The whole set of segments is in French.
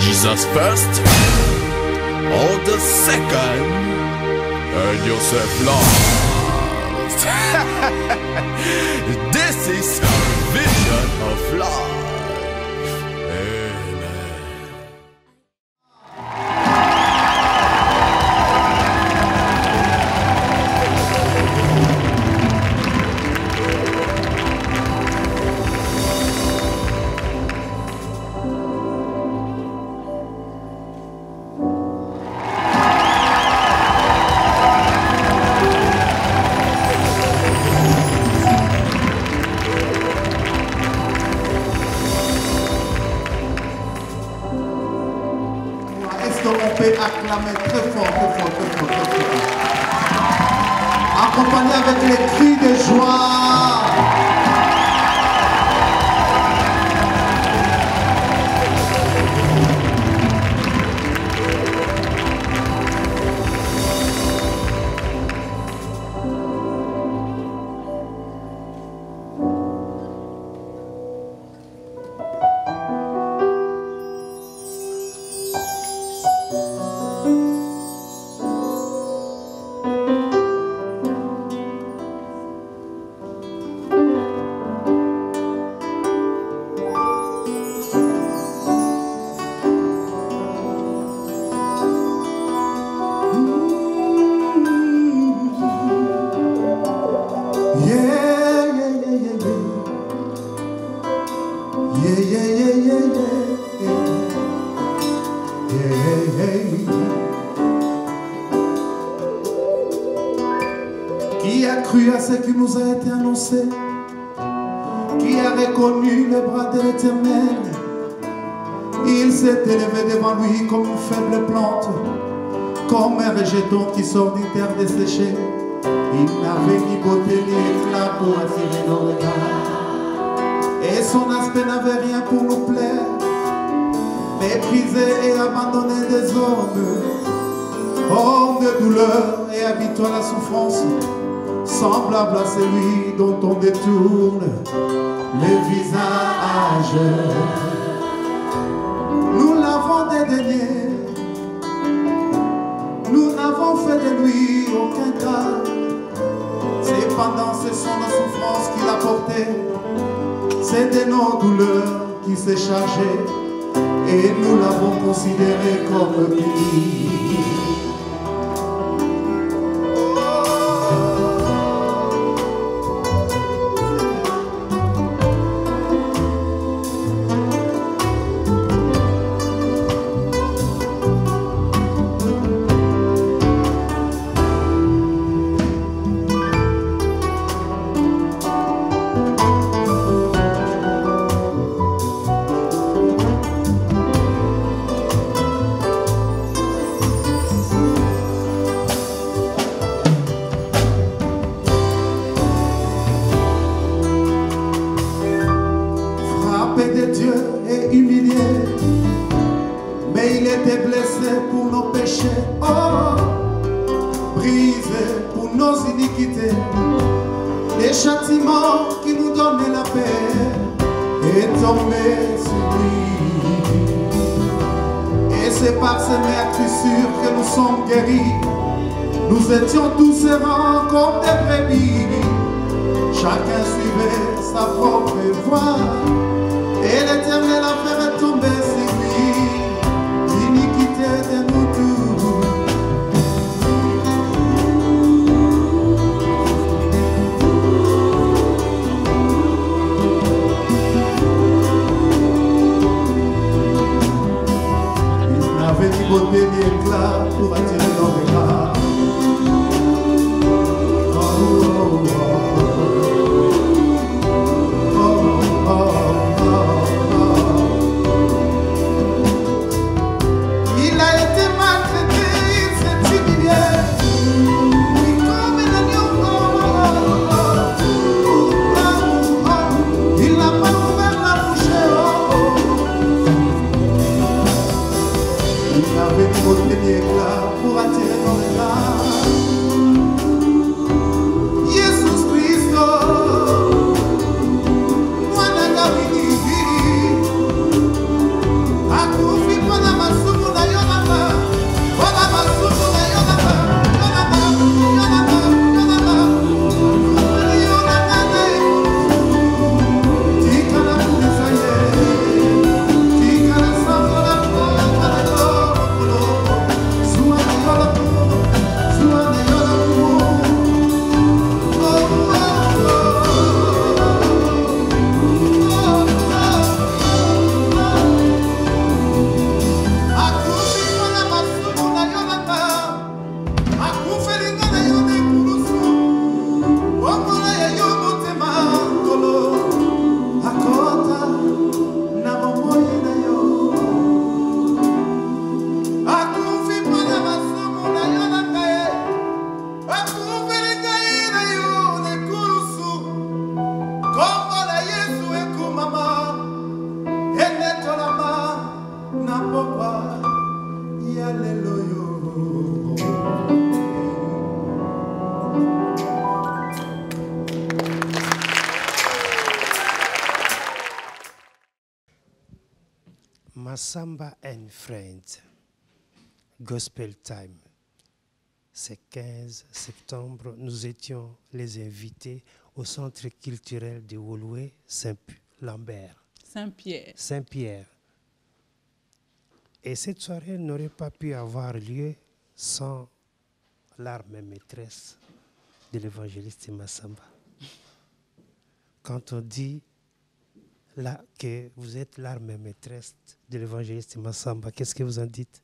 Jesus first, or the second, and yourself lost. This is a vision of life. Acclamer très fort, très fort, très fort, très fort. Accompagné avec les cris de joie. Qui a cru à ce qui nous a été annoncé? Qui a reconnu le bras de l'Éternel? Il s'est élevé devant lui comme une faible plante, comme un rejeton qui sort d'une terre desséchée. Il n'avait ni beauté ni éclat pour attirer nos regards, et son aspect n'avait rien pour nous plaire. Méprisé et abandonné des hommes, homme de douleur et habitant à la souffrance, semblable à celui dont on détourne le visage. Nous l'avons dédaigné, nous n'avons fait de lui aucun cas. Cependant ce sont nos souffrances qu'il a portées, c'est de nos douleurs qu'il s'est chargé, et nous l'avons considéré comme puni. De Dieu est humilié, mais il était blessé pour nos péchés, oh, brisé pour nos iniquités. Les châtiments qui nous donnaient la paix est tombé sur lui, et c'est par ses meurtrissures que nous sommes guéris. Nous étions tous errants comme des brebis, chacun suivait sa propre voie, et l'Éternel a fait tomber sur lui l'iniquité de nous tous. Il n'avait ni beauté ni éclat pour attirer nos regards. Oh, oh, oh. Massamba and Friends, Gospel Time. C'est 15 septembre, nous étions les invités au centre culturel de Woluwe, Saint-Lambert. Saint-Pierre. Et cette soirée n'aurait pas pu avoir lieu sans l'arme maîtresse de l'évangéliste Massamba. Quand on dit là que vous êtes l'arme maîtresse de l'évangéliste Massamba, qu'est-ce que vous en dites?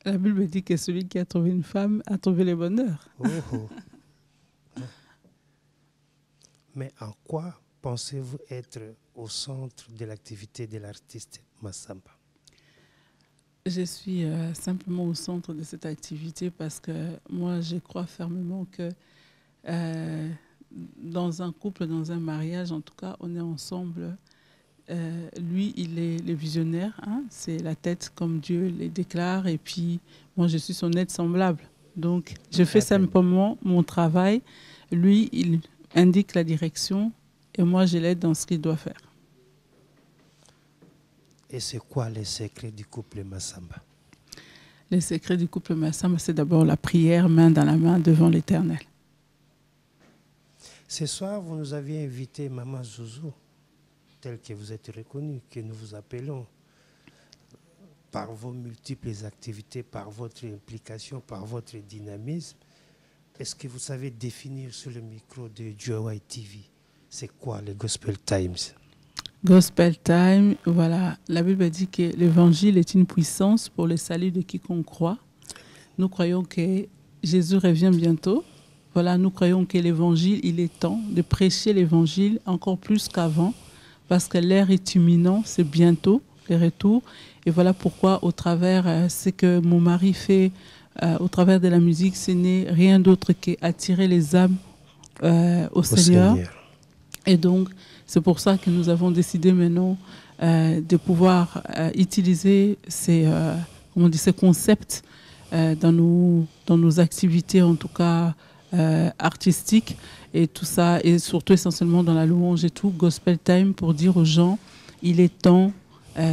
La Bible dit que celui qui a trouvé une femme a trouvé le bonheur. Mais en quoi pensez-vous être au centre de l'activité de l'artiste Massamba? Je suis simplement au centre de cette activité parce que moi, je crois fermement que dans un couple, dans un mariage, en tout cas, on est ensemble. Lui, il est le visionnaire, hein, c'est la tête comme Dieu les déclare, et puis moi, je suis son aide semblable. Donc, je fais simplement mon travail. Lui, il indique la direction, et moi, je l'aide dans ce qu'il doit faire. Et c'est quoi les secrets du couple Massamba? Les secrets du couple Massamba, c'est d'abord la prière, main dans la main, devant l'Éternel. Ce soir, vous nous aviez invité Maman Zouzou, tel que vous êtes reconnu, que nous vous appelons, par vos multiples activités, par votre implication, par votre dynamisme. Est-ce que vous savez définir sur le micro de Joy TV, c'est quoi le Gospel Times? Gospel Time, voilà, la Bible dit que l'évangile est une puissance pour le salut de quiconque croit. Nous croyons que Jésus revient bientôt. Voilà, nous croyons que l'évangile, il est temps de prêcher l'évangile encore plus qu'avant, parce que l'heure est imminent, c'est bientôt le retour. Et voilà pourquoi, au travers ce que mon mari fait, au travers de la musique, ce n'est rien d'autre qu'attirer les âmes au Seigneur. Et donc, c'est pour ça que nous avons décidé maintenant de pouvoir utiliser ces concepts dans nos activités, en tout cas artistiques, et tout ça, et surtout essentiellement dans la louange et tout, Gospel Time, pour dire aux gens, il est temps,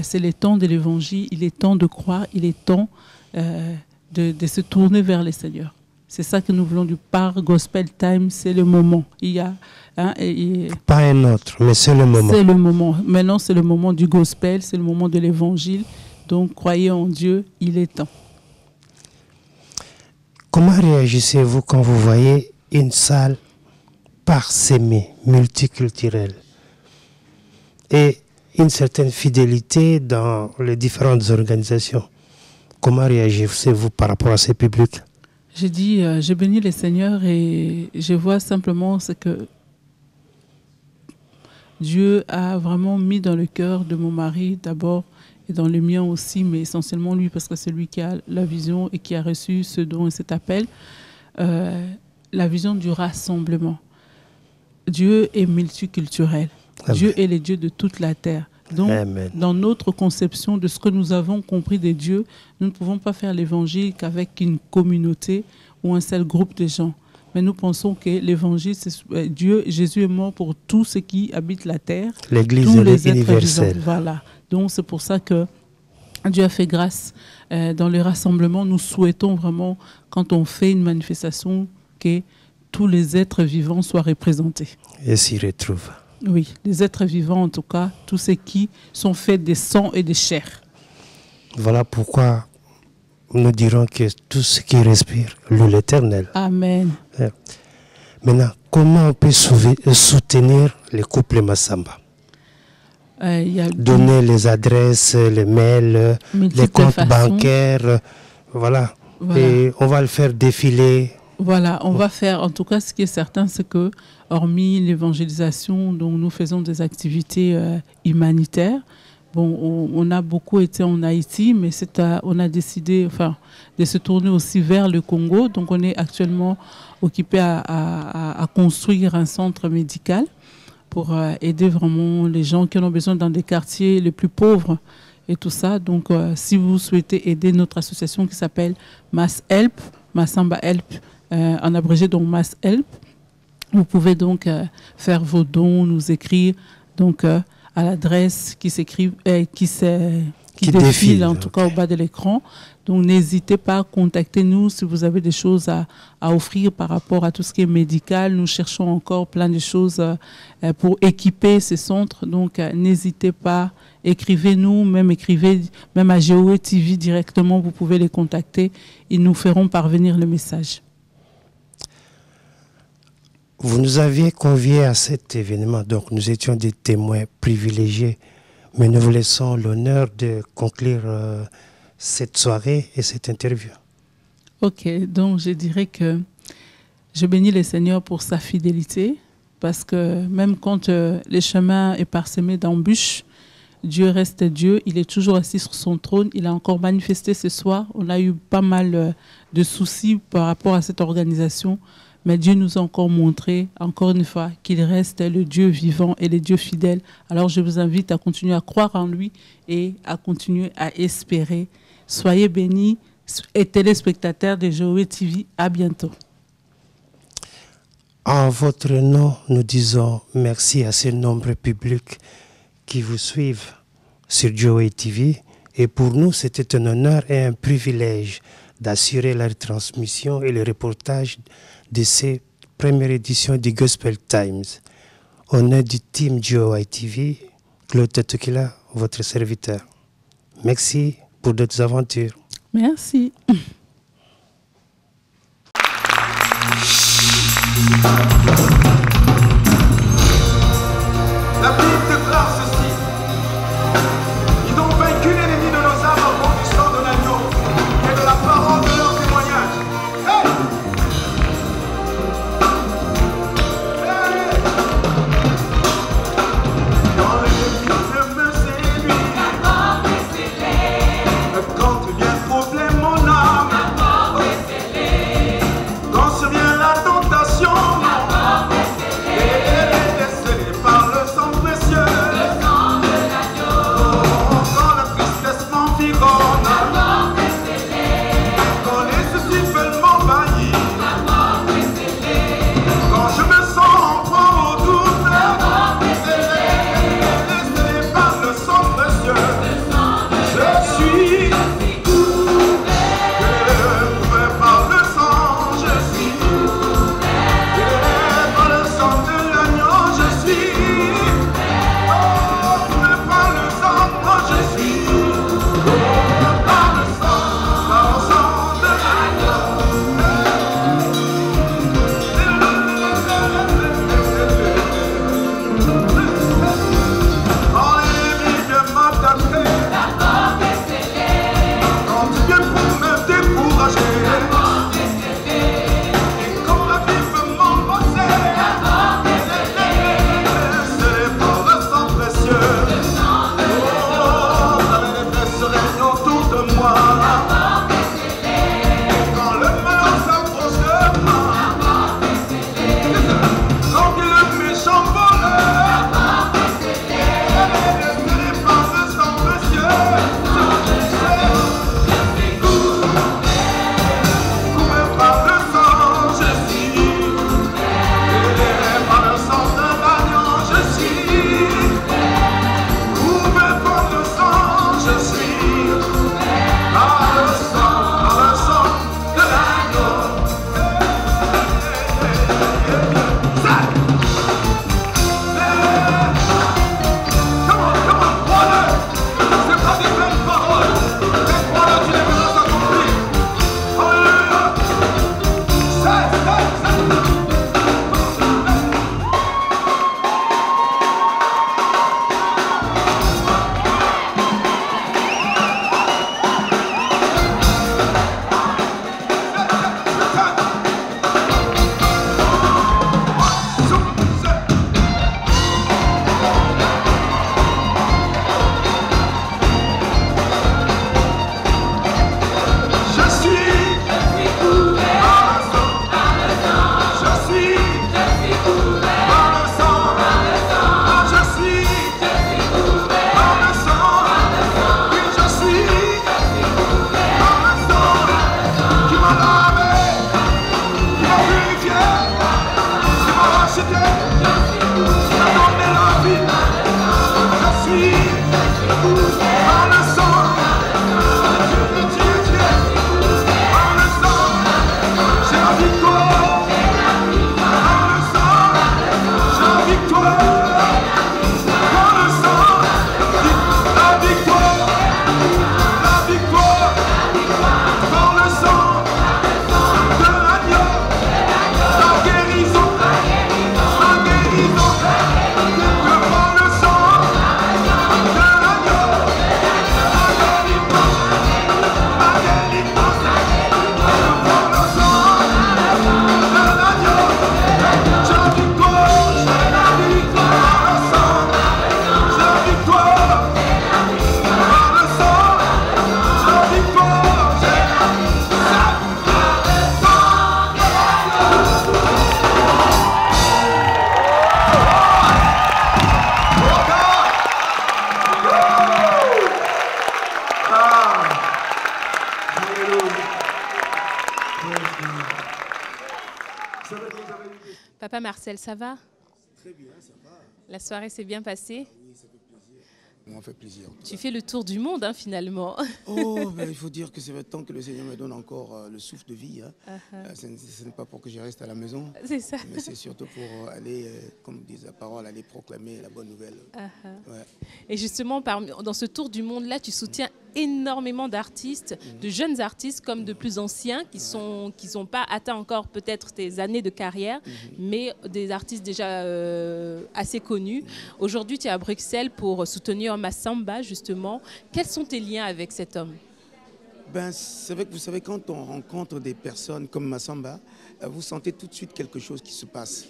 c'est le temps de l'évangile, il est temps de croire, il est temps de se tourner vers le Seigneur. C'est ça que nous voulons du par Gospel Time, c'est le moment. Il y a pas un autre, mais c'est le moment. C'est le moment. Maintenant, c'est le moment du gospel, c'est le moment de l'évangile. Donc, croyez en Dieu, il est temps. Comment réagissez-vous quand vous voyez une salle parsemée, multiculturelle, et une certaine fidélité dans les différentes organisations? Comment réagissez-vous par rapport à ces publics? J'ai dit, je bénis le Seigneur et je vois simplement ce que Dieu a vraiment mis dans le cœur de mon mari d'abord et dans le mien aussi, mais essentiellement lui parce que c'est lui qui a la vision et qui a reçu ce don et cet appel, la vision du rassemblement. Dieu est multiculturel. Amen. Dieu est le Dieu de toute la terre. Donc, amen, dans notre conception de ce que nous avons compris de Dieu, nous ne pouvons pas faire l'évangile qu'avec une communauté ou un seul groupe de gens. Mais nous pensons que l'évangile, c'est Dieu, Jésus est mort pour tous ceux qui habitent la terre. L'Église est universelle. Voilà. Donc c'est pour ça que Dieu a fait grâce dans les rassemblements. Nous souhaitons vraiment, quand on fait une manifestation, que tous les êtres vivants soient représentés. Et s'y retrouvent. Oui, les êtres vivants en tout cas, tous ceux qui sont faits de sang et de chair. Voilà pourquoi nous dirons que tout ce qui respire loue l'Éternel. Amen. Maintenant, comment on peut soutenir les couples Massamba? Donner les adresses, les mails, les comptes bancaires, voilà. Et on va le faire défiler. Voilà, on va faire, en tout cas, ce qui est certain, c'est que, hormis l'évangélisation, dont nous faisons des activités humanitaires, bon, on a beaucoup été en Haïti, mais on a décidé de se tourner aussi vers le Congo. Donc, on est actuellement occupé à construire un centre médical pour aider vraiment les gens qui en ont besoin dans des quartiers les plus pauvres et tout ça. Donc, si vous souhaitez aider notre association qui s'appelle Mass Help, Massamba Help, en abrégé, donc Mass Help, vous pouvez donc faire vos dons, nous écrire donc à l'adresse qui défile en tout cas au bas de l'écran. Donc n'hésitez pas à contacter nous si vous avez des choses à offrir par rapport à tout ce qui est médical. Nous cherchons encore plein de choses pour équiper ces centres. Donc n'hésitez pas, écrivez-nous, même à GOE TV directement, vous pouvez les contacter. Ils nous feront parvenir le message. Vous nous aviez conviés à cet événement, donc nous étions des témoins privilégiés, mais nous vous laissons l'honneur de conclure cette soirée et cette interview. Ok, donc je dirais que je bénis le Seigneur pour sa fidélité, parce que même quand le chemin est parsemé d'embûches, Dieu reste Dieu, il est toujours assis sur son trône, il a encore manifesté ce soir. On a eu pas mal de soucis par rapport à cette organisation, mais Dieu nous a encore montré, encore une fois, qu'il reste le Dieu vivant et le Dieu fidèle. Alors je vous invite à continuer à croire en lui et à continuer à espérer. Soyez bénis et téléspectateurs de GOE TV. À bientôt. En votre nom, nous disons merci à ces nombreux publics qui vous suivent sur GOE TV. Et pour nous, c'était un honneur et un privilège d'assurer la retransmission et le reportage de ces premières éditions du Gospel Times. Au nom du team GOE TV, Claude Tetokila, votre serviteur. Merci pour d'autres aventures. Merci. La Bible déclare ceci. Ils ont vaincu l'ennemi de nos âmes au nom du sang de l'agneau et de la parole de leur témoignage. Hey! Hey! Quand l'ennemi me séduit, la mort est scellée. Quand vient le problème, mon âme, la mort est scellée. Quand se vient la tentation, la mort est scellée. Papa Marcel, ça va? Très bien, ça va. La soirée s'est bien passée? Oui, ça fait plaisir. Ça fait plaisir. Tu fais le tour du monde, hein, finalement. Oh, ben, il faut dire que c'est le temps que le Seigneur me donne encore le souffle de vie. Hein. Ce n'est pas pour que je reste à la maison. C'est ça. Mais c'est surtout pour aller, comme dit la parole, aller proclamer la bonne nouvelle. Ouais. Et justement, dans ce tour du monde-là, tu soutiens énormément d'artistes, de jeunes artistes comme de plus anciens qui sont pas atteints encore peut-être tes années de carrière, mais des artistes déjà assez connus. Aujourd'hui, tu es à Bruxelles pour soutenir Massamba, justement. Quels sont tes liens avec cet homme? Ben, c'est vrai que vous savez, quand on rencontre des personnes comme Massamba, vous sentez tout de suite quelque chose qui se passe.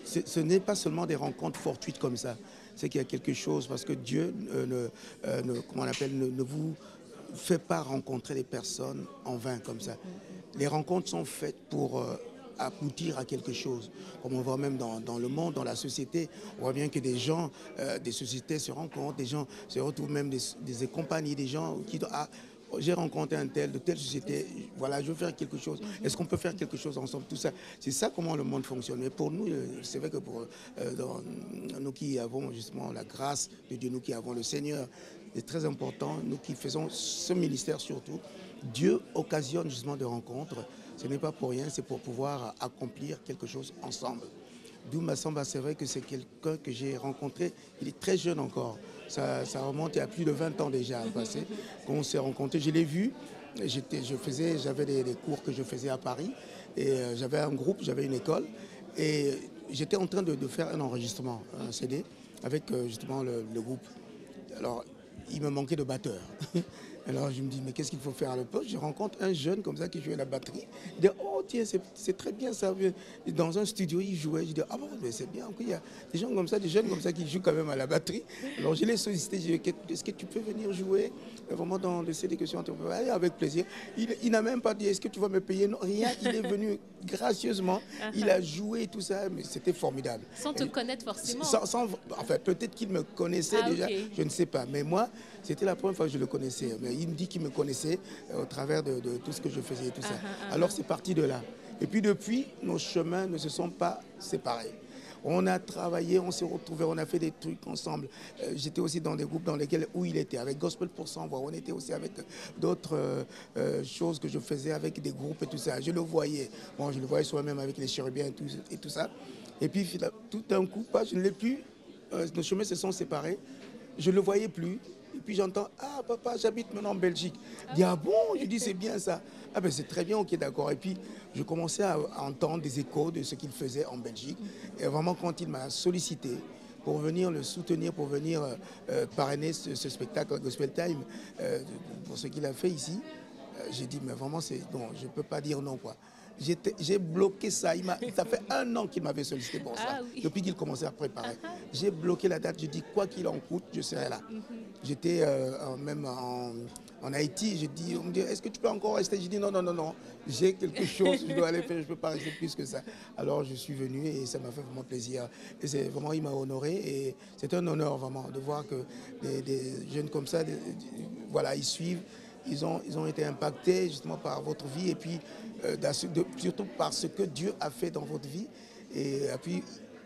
Ce n'est pas seulement des rencontres fortuites comme ça. C'est qu'il y a quelque chose, parce que Dieu ne vous fait pas rencontrer les personnes en vain comme ça. Les rencontres sont faites pour aboutir à quelque chose. Comme on voit même dans le monde, dans la société, on voit bien que des gens, des sociétés se rencontrent, des gens se retrouvent même des compagnies, des gens qui j'ai rencontré un tel, de telle société, voilà, je veux faire quelque chose. Est-ce qu'on peut faire quelque chose ensemble? Tout ça, c'est ça comment le monde fonctionne. Mais pour nous, c'est vrai que pour nous qui avons justement la grâce de Dieu, nous qui avons le Seigneur, c'est très important, nous qui faisons ce ministère surtout, Dieu occasionne justement des rencontres. Ce n'est pas pour rien, c'est pour pouvoir accomplir quelque chose ensemble. D'où Massamba, c'est vrai que c'est quelqu'un que j'ai rencontré, il est très jeune encore. Ça remonte il y a plus de 20 ans déjà passé. Quand on s'est rencontrés, je l'ai vu. J'avais des cours que je faisais à Paris. Et j'avais un groupe, j'avais une école. Et j'étais en train de faire un enregistrement, un CD, avec justement le groupe. Alors, il me manquait de batteur. Alors je me dis, mais qu'est-ce qu'il faut faire à l'époque? Je rencontre un jeune comme ça qui jouait la batterie. Il dit, oh tiens, c'est très bien ça. Dans un studio, il jouait. Je dis, ah bon, mais c'est bien. Il y a des gens comme ça, des jeunes comme ça qui jouent quand même à la batterie. Alors je l'ai sollicité, je lui ai dit, est-ce que tu peux venir jouer vraiment dans le CD que je suis en train de faire? Allez, avec plaisir. Il n'a même pas dit, est-ce que tu vas me payer? Non, rien. Il est venu gracieusement. Il a joué tout ça, mais c'était formidable. Sans te connaître forcément. Enfin, peut-être qu'il me connaissait déjà, je ne sais pas. Mais moi, c'était la première fois que je le connaissais. Mais il me dit qu'il me connaissait au travers de tout ce que je faisais et tout ça. Alors c'est parti de là. Et puis depuis, nos chemins ne se sont pas séparés. On a travaillé, on s'est retrouvés, on a fait des trucs ensemble. J'étais aussi dans des groupes où il était, avec Gospel pour sans voix. On était aussi avec d'autres choses que je faisais avec des groupes et tout ça. Je le voyais. Bon, je le voyais soi-même avec les chérubins et tout ça. Et puis tout d'un coup, je ne l'ai plus. Nos chemins se sont séparés. Je ne le voyais plus. Et puis j'entends, ah papa, j'habite maintenant en Belgique. Je dis, ah bon? Je dis, c'est bien ça. Ah ben c'est très bien, ok, d'accord. Et puis je commençais à entendre des échos de ce qu'il faisait en Belgique. Et vraiment, quand il m'a sollicité pour venir le soutenir, pour venir parrainer ce spectacle Gospel Time, pour ce qu'il a fait ici, j'ai dit, mais vraiment, non, je ne peux pas dire non, quoi. J'ai bloqué ça. Ça fait 1 an qu'il m'avait sollicité pour ça, depuis qu'il commençait à préparer. J'ai bloqué la date. Je dis, quoi qu'il en coûte, je serai là. J'étais même en Haïti. J'ai dit, on me dit, est-ce que tu peux encore rester? J'ai dit, non. J'ai quelque chose, je dois aller faire, je ne peux pas rester plus que ça. Alors je suis venu et ça m'a fait vraiment plaisir. Et c'est vraiment, il m'a honoré. Et c'est un honneur vraiment de voir que des jeunes comme ça, voilà, ils suivent. Ils ont été impactés justement par votre vie et puis surtout par ce que Dieu a fait dans votre vie. Et puis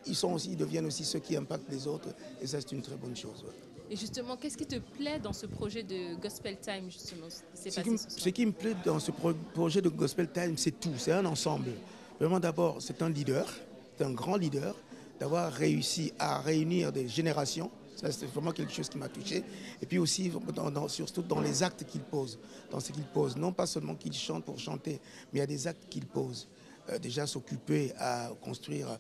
ils deviennent aussi ceux qui impactent les autres. Et ça, c'est une très bonne chose. Ouais. Et justement, qu'est-ce qui te plaît dans ce projet de Gospel Time, justement? Ce qui me plaît dans ce projet de Gospel Time, c'est tout. C'est un ensemble. Vraiment, d'abord, c'est un leader, c'est un grand leader, d'avoir réussi à réunir des générations. Ça, c'est vraiment quelque chose qui m'a touché. Et puis aussi, surtout dans les actes qu'il pose, dans ce qu'il pose. Non pas seulement qu'il chante pour chanter, mais il y a des actes qu'il pose. Déjà s'occuper à construire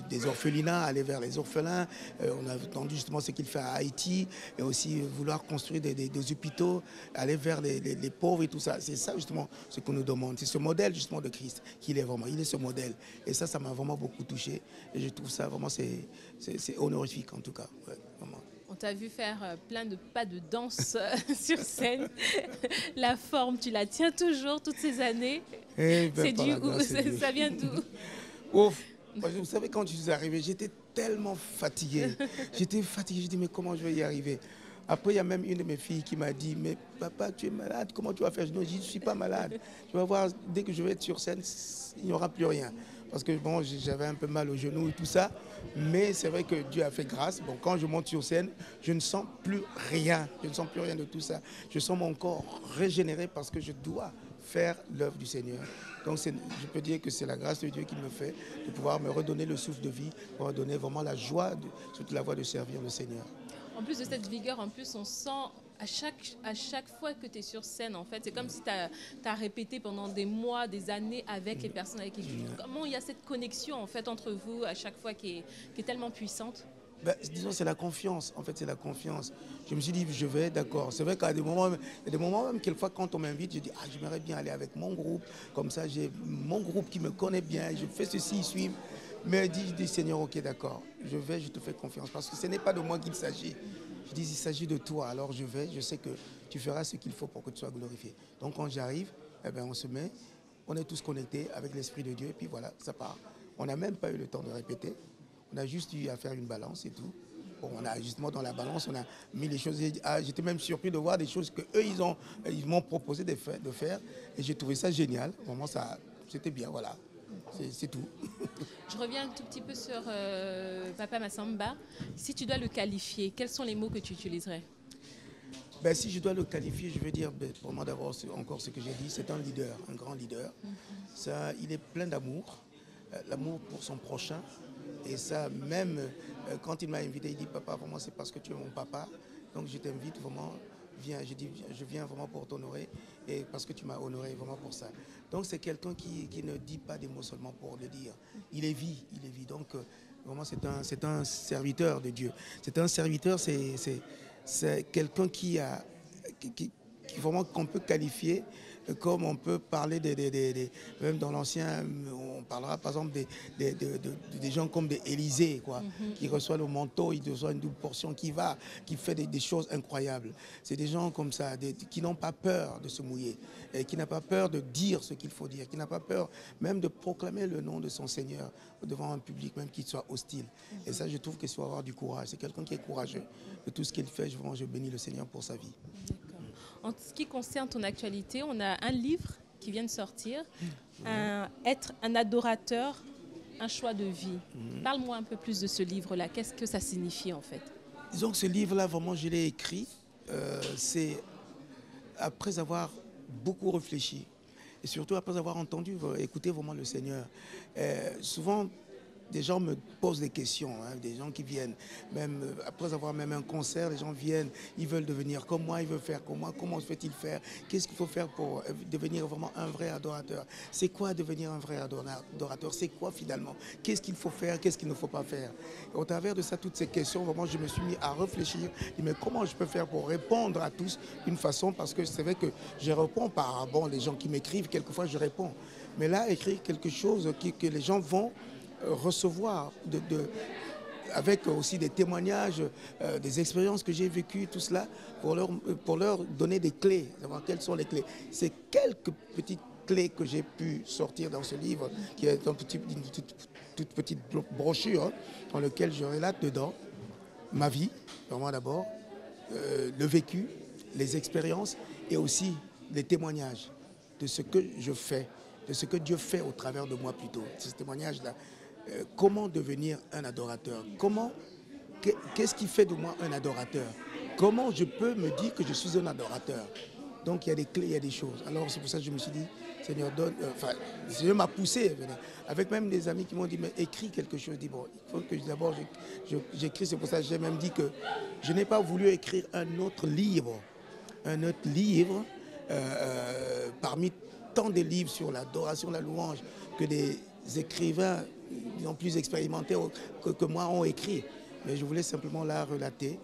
des orphelinats, aller vers les orphelins. On a entendu justement ce qu'il fait à Haïti, et aussi vouloir construire des hôpitaux, aller vers les pauvres et tout ça. C'est ça justement ce qu'on nous demande. C'est ce modèle justement de Christ qu'il est vraiment. Il est ce modèle. Et ça m'a vraiment beaucoup touché. Et je trouve ça vraiment, c'est honorifique en tout cas. Ouais, vraiment. On t'a vu faire plein de pas de danse sur scène. La forme, tu la tiens toujours toutes ces années. Ça vient d'où? Ouf. Vous savez, quand je suis arrivé, j'étais tellement fatigué. J'ai dit, mais comment je vais y arriver? Après, il y a même une de mes filles qui m'a dit, mais papa, tu es malade, comment tu vas faire? Je dis, je ne suis pas malade. Tu vas voir, dès que je vais être sur scène, il n'y aura plus rien. parce que bon, j'avais un peu mal au genou et tout ça. Mais c'est vrai que Dieu a fait grâce. Bon, quand je monte sur scène, je ne sens plus rien. Je ne sens plus rien de tout ça. Je sens mon corps régénéré parce que je dois faire l'œuvre du Seigneur. Donc je peux dire que c'est la grâce de Dieu qui me fait de pouvoir me redonner le souffle de vie, pour redonner vraiment la joie, surtout la voie de servir le Seigneur. En plus de cette vigueur, on sent à chaque fois que tu es sur scène, en fait, c'est comme si tu as répété pendant des mois, des années avec les personnes avec qui tu joues. Comment il y a cette connexion en fait entre vous à chaque fois qui est tellement puissante? Ben, disons, c'est la confiance. En fait, c'est la confiance. Je me suis dit, je vais, d'accord. C'est vrai qu'à des moments, il y a des moments même, quelquefois, quand on m'invite, je dis, j'aimerais bien aller avec mon groupe. Comme ça, j'ai mon groupe qui me connaît bien. Je fais ceci, ils suivent. Mais je dis, Seigneur, ok, d'accord. Je vais, je te fais confiance. Parce que ce n'est pas de moi qu'il s'agit. Je dis, il s'agit de toi. Alors je vais, je sais que tu feras ce qu'il faut pour que tu sois glorifié. Donc quand j'arrive, eh ben, on se met, on est tous connectés avec l'Esprit de Dieu. Et puis voilà, ça part. On n'a même pas eu le temps de répéter. On a juste eu à faire une balance et tout. Bon, on a justement dans la balance, on a mis les choses. J'étais même surpris de voir des choses qu'eux, ils m'ont proposé de faire. Et j'ai trouvé ça génial. Vraiment, c'était bien, voilà. C'est tout. Je reviens un tout petit peu sur Papa Massamba. Si tu dois le qualifier, quels sont les mots que tu utiliserais? Ben, si je dois le qualifier, je veux dire, pour moi d'abord, encore ce que j'ai dit, c'est un leader, un grand leader. Ça, il est plein d'amour, l'amour pour son prochain. Et ça, même quand il m'a invité, il dit, papa, vraiment, c'est parce que tu es mon papa. Donc je t'invite vraiment, viens. Je dis, je viens vraiment pour t'honorer et parce que tu m'as honoré vraiment pour ça. Donc c'est quelqu'un qui ne dit pas des mots seulement pour le dire. Il est vie. Donc vraiment, c'est un serviteur de Dieu. C'est un serviteur, c'est quelqu'un qui vraiment qu'on peut qualifier comme on peut parler même dans l'ancien, on parlera par exemple des gens comme des Élysée, quoi, qui reçoit le manteau, il reçoit une double portion, qui fait des choses incroyables. C'est des gens comme ça, qui n'ont pas peur de se mouiller, et qui n'ont pas peur de dire ce qu'il faut dire, qui n'ont pas peur même de proclamer le nom de son Seigneur devant un public, même qui soit hostile. Et ça, je trouve qu'il faut avoir du courage. C'est quelqu'un qui est courageux de tout ce qu'il fait. Je bénis le Seigneur pour sa vie. En ce qui concerne ton actualité, on a un livre qui vient de sortir, Être un adorateur, un choix de vie. Parle-moi un peu plus de ce livre-là. Qu'est-ce que ça signifie en fait? Disons que ce livre-là, vraiment, je l'ai écrit. C'est après avoir beaucoup réfléchi et surtout après avoir écouté vraiment le Seigneur. Souvent, des gens me posent des questions, des gens qui viennent, même après avoir même un concert, les gens viennent, ils veulent devenir comme moi, ils veulent faire comme moi, comment se fait-il faire? Qu'est-ce qu'il faut faire pour devenir vraiment un vrai adorateur? C'est quoi devenir un vrai adorateur? C'est quoi finalement? Qu'est-ce qu'il faut faire? Qu'est-ce qu'il ne faut pas faire? Et au travers de ça, toutes ces questions, vraiment, je me suis mis à réfléchir, mais comment je peux faire pour répondre à tous d'une façon, parce que c'est vrai que je réponds par, les gens qui m'écrivent, quelquefois je réponds. Mais là, écrire quelque chose que les gens vont recevoir avec aussi des témoignages, des expériences que j'ai vécues, tout cela, pour leur donner des clés, savoir quelles sont les clés. C'est quelques petites clés que j'ai pu sortir dans ce livre, qui est une toute petite brochure dans laquelle je relate dedans ma vie, vraiment d'abord, le vécu, les expériences et aussi les témoignages de ce que je fais, de ce que Dieu fait au travers de moi plutôt, ces témoignages-là. Comment devenir un adorateur? Qu'est-ce qui fait de moi un adorateur? Comment je peux me dire que je suis un adorateur? Donc il y a des clés, il y a des choses. Alors c'est pour ça que je me suis dit, Seigneur, Seigneur m'a poussé, avec même des amis qui m'ont dit, mais écris quelque chose. Je dis, bon, il faut que d'abord j'écris. C'est pour ça que j'ai même dit que je n'ai pas voulu écrire un autre livre parmi tant de livres sur l'adoration, la louange, que des écrivains plus expérimentés que moi ont écrit. Mais je voulais simplement là relater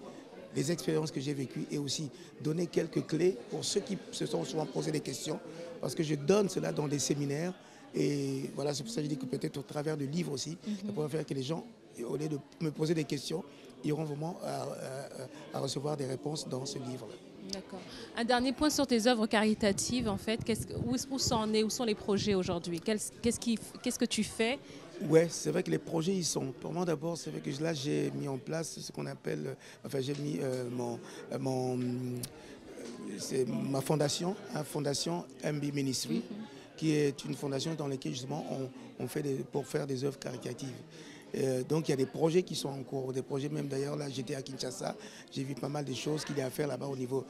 les expériences que j'ai vécues et aussi donner quelques clés pour ceux qui se sont souvent posé des questions, parce que je donne cela dans des séminaires. Et voilà, c'est pour ça que je dis que peut-être au travers de livres aussi, ça pourrait faire que les gens, au lieu de me poser des questions, iront vraiment à recevoir des réponses dans ce livre-là. D'accord. Un dernier point sur tes œuvres caritatives, en fait. Où ça en est? Où sont les projets aujourd'hui? Qu'est-ce que tu fais? Ouais, c'est vrai que les projets, ils sont. Pour moi, d'abord, c'est vrai que là, j'ai mis en place ce qu'on appelle. J'ai mis ma fondation, Fondation MB Ministry. qui est une fondation dans laquelle justement on fait pour faire des œuvres caritatives. Donc il y a des projets qui sont en cours, des projets même d'ailleurs, là j'étais à Kinshasa, j'ai vu pas mal de choses qu'il y a à faire là-bas au niveau,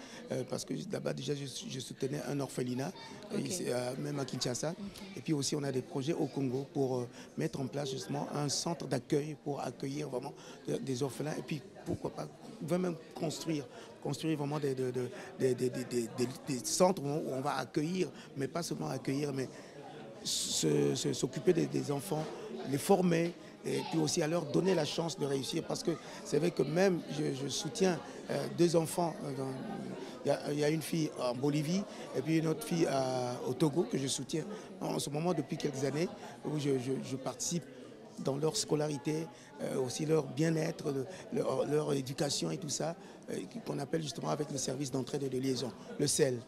parce que là-bas déjà je soutenais un orphelinat, même à Kinshasa, et puis aussi on a des projets au Congo pour mettre en place justement un centre d'accueil pour accueillir vraiment des orphelins, et puis pourquoi pas, on va même construire vraiment des centres où on va accueillir, mais pas seulement accueillir, mais s'occuper des enfants, les former, et puis aussi à leur donner la chance de réussir, parce que c'est vrai que même je soutiens 2 enfants, il y a une fille en Bolivie et puis une autre fille au Togo que je soutiens en ce moment depuis quelques années, où je participe dans leur scolarité, aussi leur bien-être, leur éducation et tout ça, qu'on appelle justement avec le service d'entraide et de liaison, le CEL.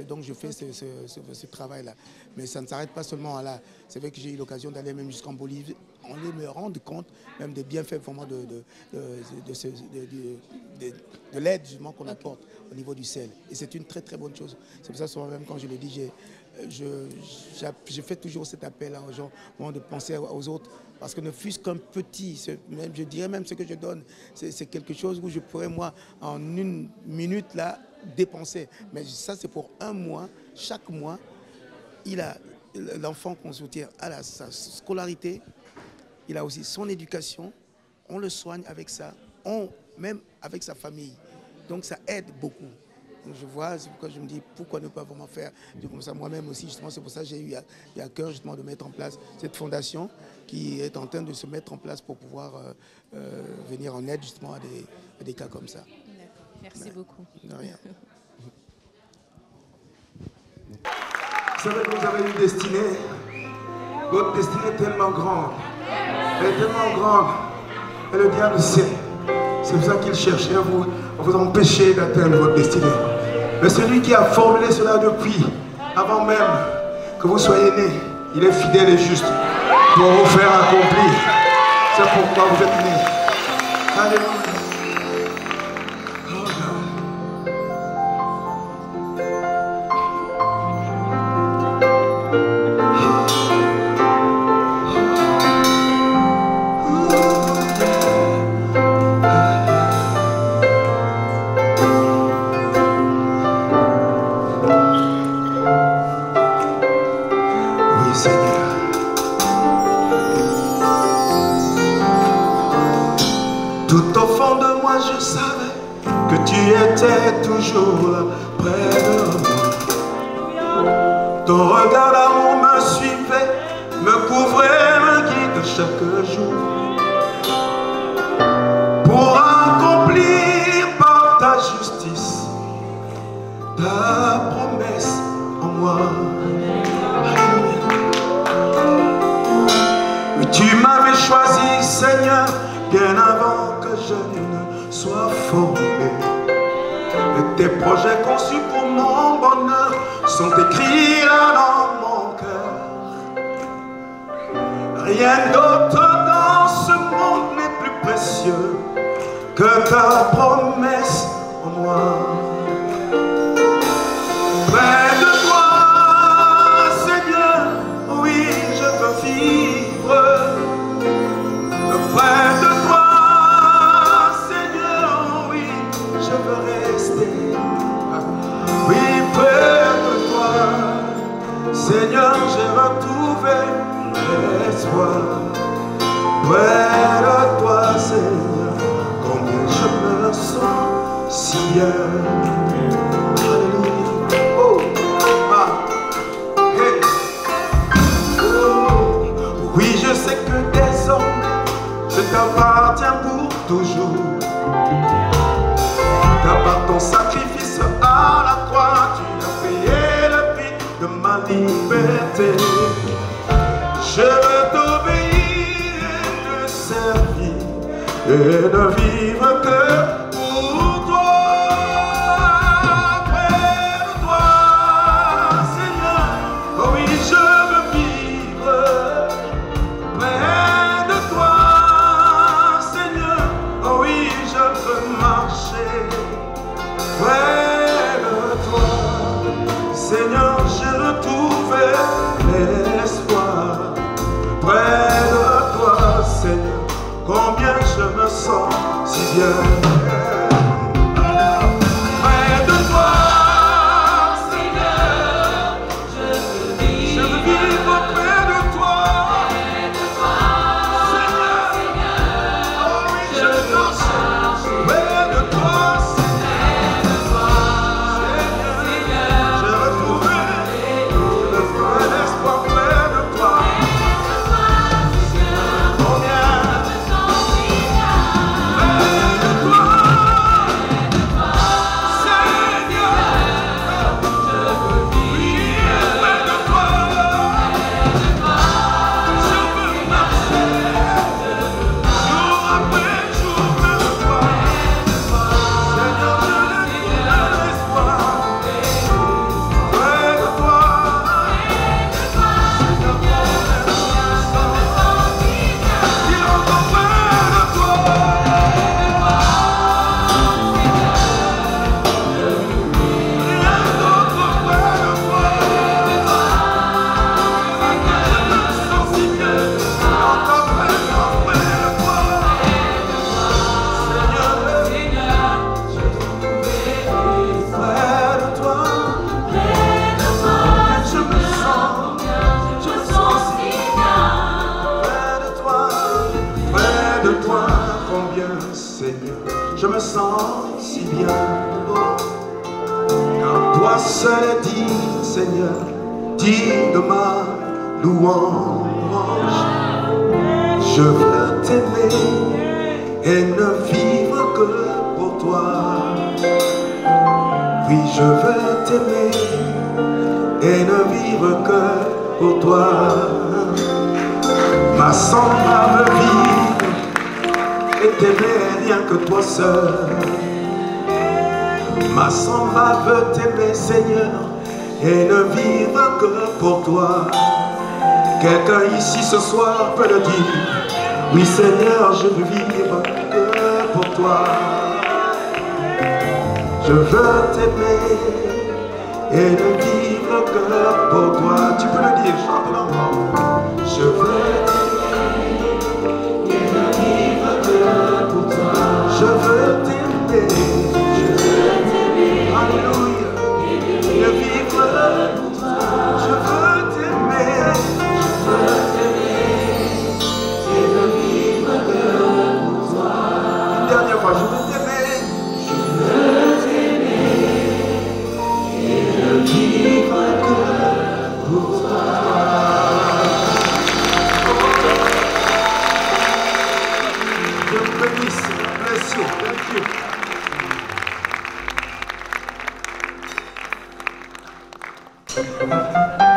Donc je fais ce travail-là. Mais ça ne s'arrête pas seulement là. C'est vrai que j'ai eu l'occasion d'aller même jusqu'en Bolivie. On me rend compte même des bienfaits vraiment de l'aide justement qu'on apporte au niveau du CEL. Et c'est une très très bonne chose. C'est pour ça souvent même quand je le dis, je fais toujours cet appel aux gens de penser aux autres. Parce que ne fût-ce qu'un petit, même, je dirais même ce que je donne, c'est quelque chose où je pourrais moi en 1 minute là dépenser. Mais ça c'est pour 1 mois. Chaque mois, l'enfant qu'on soutient a sa scolarité, il a aussi son éducation, on le soigne avec ça, même avec sa famille. Donc ça aide beaucoup. Donc je vois, c'est pourquoi je me dis pourquoi ne pas vraiment faire comme ça moi-même aussi. Justement, c'est pour ça que j'ai eu à cœur justement de mettre en place cette fondation qui est en train de se mettre en place pour pouvoir venir en aide justement à des cas comme ça. Merci beaucoup. De rien. Vous savez que vous avez une destinée. Votre destinée est tellement grande. Elle est tellement grande. Et le diable sait. C'est pour ça qu'il cherchait à vous empêcher d'atteindre votre destinée. Mais celui qui a formulé cela depuis, avant même que vous soyez né, il est fidèle et juste pour vous faire accomplir. C'est pourquoi vous êtes né. Alléluia. Toujours là près de moi. Ton regard d'amour me suivait, me couvrait, me guide chaque jour pour accomplir par ta justice ta promesse en moi. Oui, tu m'avais choisi, Seigneur, bien avant que je ne sois formé. Et tes projets conçus pour mon bonheur sont écrits là dans mon cœur. Rien d'autre dans ce monde n'est plus précieux que ta promesse en moi. Près de toi, Seigneur, oui, je veux vivre. Près de toi, Seigneur, oui, je veux rester. Oui, près de toi, Seigneur, j'ai retrouvé l'espoir. Près de toi, Seigneur, combien je me sens si bien. Alléluia. Oh, ah, hey. Oh, oui, je sais que désormais, je t'appartiens pour toujours. Car par ton sacrifice à la croix, tu as payé le prix de ma liberté. Je veux t'obéir et te servir et ne vivre que pour toi. Près de toi, Seigneur, oh oui, je veux vivre. Près de toi, Seigneur, oh oui, je veux marcher. Près de toi, Seigneur, j'ai retrouvé Je me sens si bien, quand toi seul es digne, Seigneur, digne de ma louange. Je veux t'aimer et ne vivre que pour toi. Oui, je veux t'aimer et ne vivre que pour toi. Ma samba veut vivre et t'aimer rien que toi seul. Ma samba veut t'aimer, Seigneur, et ne vivre que pour toi. Quelqu'un ici ce soir peut le dire. Oui, Seigneur, je veux vivre que pour toi. Je veux t'aimer et ne vivre que pour toi. Tu peux le dire, chante l'enfant. Je veux t'aimer et ne vivre que pour toi. Je veux t'aimer, alléluia, et ne vivre pour toi. Je veux t'aimer et ne vivre que pour toi. Une dernière fois, je veux t'aimer. Je veux t'aimer et ne vivre que pour toi. Je vous bénisse, merci, thank you.